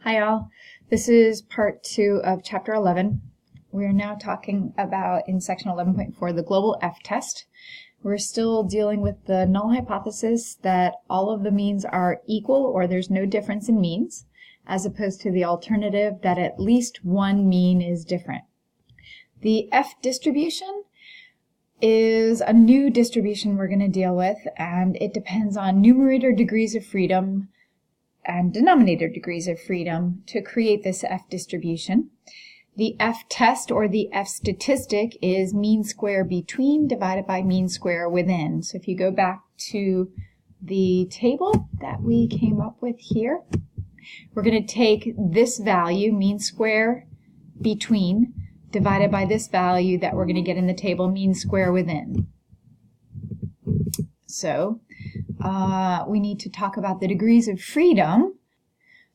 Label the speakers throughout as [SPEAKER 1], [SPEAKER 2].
[SPEAKER 1] Hi all, this is part 2 of chapter 11. We are now talking about, in section 11.4, the global F-test. We're still dealing with the null hypothesis that all of the means are equal or there's no difference in means, as opposed to the alternative that at least one mean is different. The F distribution is a new distribution we're going to deal with, and it depends on numerator degrees of freedom and denominator degrees of freedom to create this F distribution. The F test or the F statistic is mean square between divided by mean square within. So if you go back to the table that we came up with here, we're going to take this value, mean square between, divided by this value that we're going to get in the table, mean square within. So we need to talk about the degrees of freedom.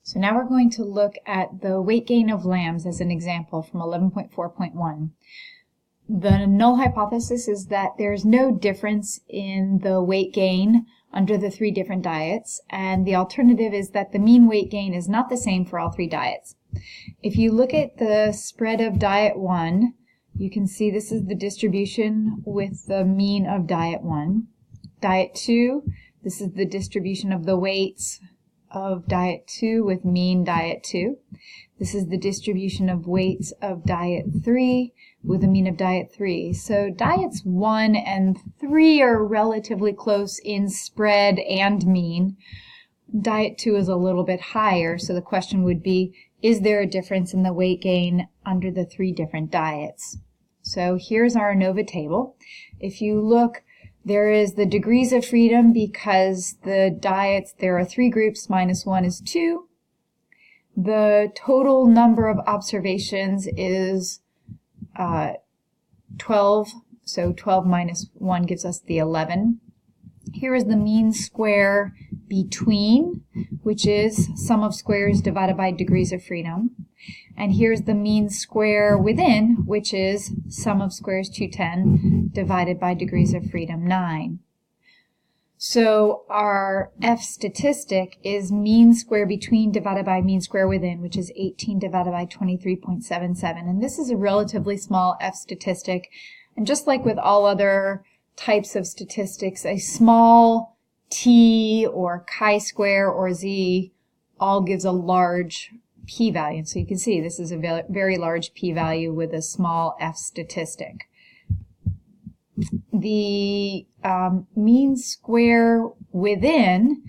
[SPEAKER 1] So now we're going to look at the weight gain of lambs as an example from 11.4.1. The null hypothesis is that there's no difference in the weight gain under the three different diets, and the alternative is that the mean weight gain is not the same for all three diets. If you look at the spread of diet 1, you can see this is the distribution with the mean of diet 1. Diet 2, this is the distribution of the weights of diet 2 with mean diet 2. This is the distribution of weights of diet 3 with a mean of diet 3. So diets 1 and 3 are relatively close in spread and mean. Diet 2 is a little bit higher, so the question would be, is there a difference in the weight gain under the three different diets? So here's our ANOVA table. If you look, there is the degrees of freedom because the diets, there are 3 groups, minus 1 is 2. The total number of observations is 12, so 12 minus 1 gives us the 11. Here is the mean square between, which is sum of squares divided by degrees of freedom. And here's the mean square within, which is sum of squares 210 divided by degrees of freedom 9. So our F statistic is mean square between divided by mean square within, which is 18 divided by 23.77. And this is a relatively small F statistic. And just like with all other types of statistics, a small t or chi-square or z all gives a large p-value. So you can see this is a very large p-value with a small F statistic. The mean square within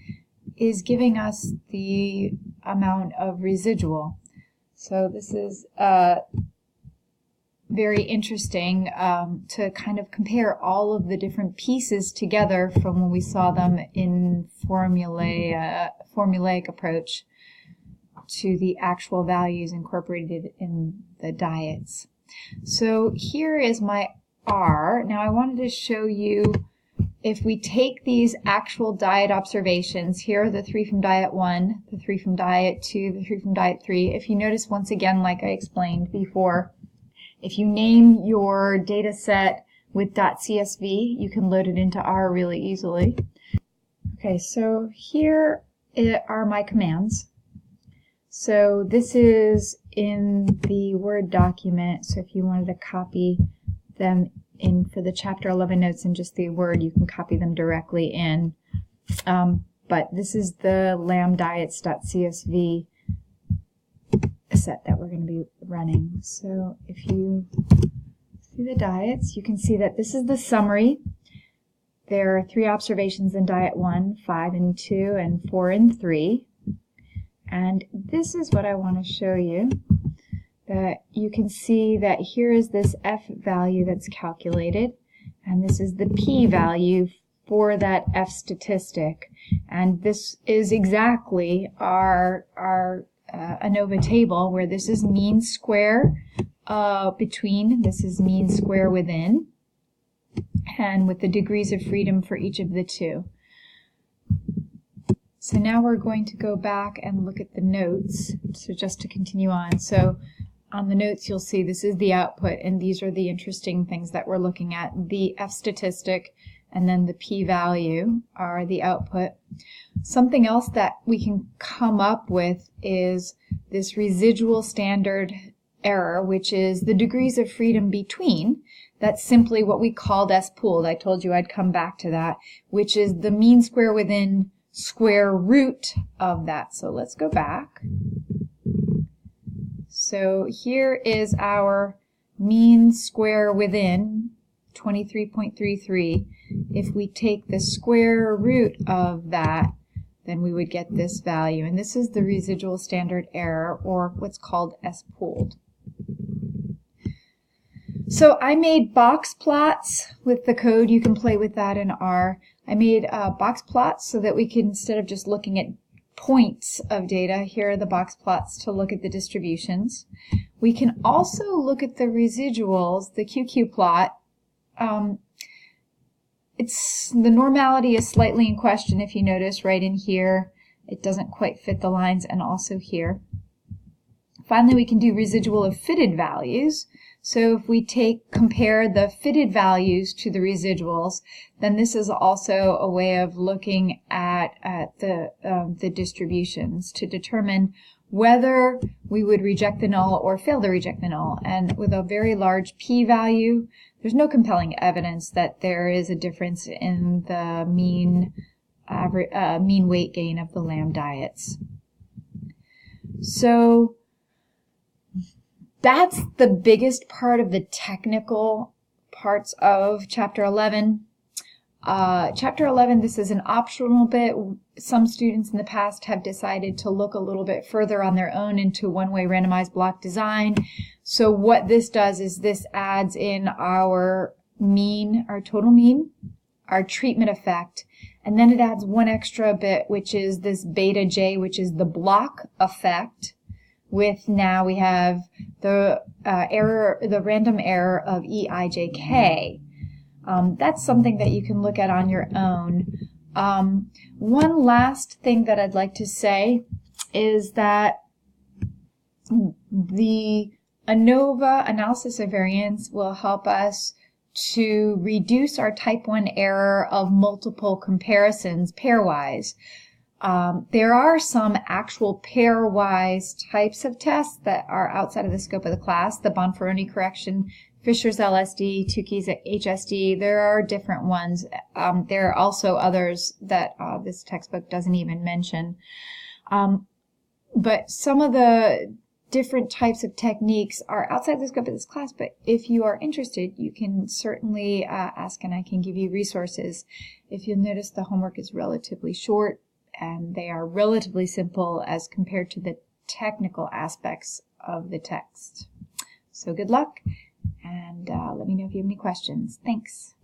[SPEAKER 1] is giving us the amount of residual. So this is very interesting to kind of compare all of the different pieces together from when we saw them in formulaic approach to the actual values incorporated in the diets. So here is my R. Now I wanted to show you, if we take these actual diet observations, here are the 3 from diet 1, the 3 from diet 2, the 3 from diet 3. If you notice, once again, like I explained before, if you name your data set with .csv, you can load it into R really easily. Okay, so here are my commands. So this is in the Word document, so if you wanted to copy them in for the chapter 11 notes in just the Word, you can copy them directly in. But this is the lambdiets.csv set that we're going to be running. So if you see the diets, you can see that this is the summary. There are 3 observations in diet 1, 5 and 2, and 4 and 3. And this is what I want to show you, that you can see that here is this F value that's calculated, and this is the P value for that F statistic. And this is exactly our ANOVA table, where this is mean square between, this is mean square within, and with the degrees of freedom for each of the 2. So now we're going to go back and look at the notes, so just to continue on. So on the notes you'll see this is the output, and these are the interesting things that we're looking at, the F statistic and then the p-value are the output. Something else that we can come up with is this residual standard error, which is the degrees of freedom between. That's simply what we called S pooled. I told you I'd come back to that, which is the mean square within square root of that. So let's go back. So here is our mean square within 23.33. If we take the square root of that, then we would get this value. And this is the residual standard error, or what's called S pooled. So I made box plots with the code. You can play with that in R. I made box plots so that we can, instead of just looking at points of data, here are the box plots to look at the distributions. We can also look at the residuals, the QQ plot. The normality is slightly in question, if you notice right in here. It doesn't quite fit the lines, and also here. Finally, we can do residual of fitted values. So if we compare the fitted values to the residuals, then this is also a way of looking at the distributions to determine whether we would reject the null or fail to reject the null. And with a very large p-value, there's no compelling evidence that there is a difference in the mean weight gain of the lamb diets. So that's the biggest part of the technical parts of Chapter 11. Chapter 11, this is an optional bit. Some students in the past have decided to look a little bit further on their own into one-way randomized block design. So what this does is this adds in our mean, our total mean, our treatment effect, and then it adds one extra bit, which is this beta j, which is the block effect. With now we have the the random error of EIJK. That's something that you can look at on your own. One last thing that I'd like to say is that the ANOVA, analysis of variance, will help us to reduce our type 1 error of multiple comparisons pairwise. There are some actual pairwise types of tests that are outside of the scope of the class, the Bonferroni correction, Fisher's LSD, Tukey's HSD. There are different ones. There are also others that this textbook doesn't even mention. But some of the different types of techniques are outside the scope of this class, but if you are interested, you can certainly ask and I can give you resources. If you'll notice, the homework is relatively short and they are relatively simple as compared to the technical aspects of the text. So good luck, and let me know if you have any questions. Thanks.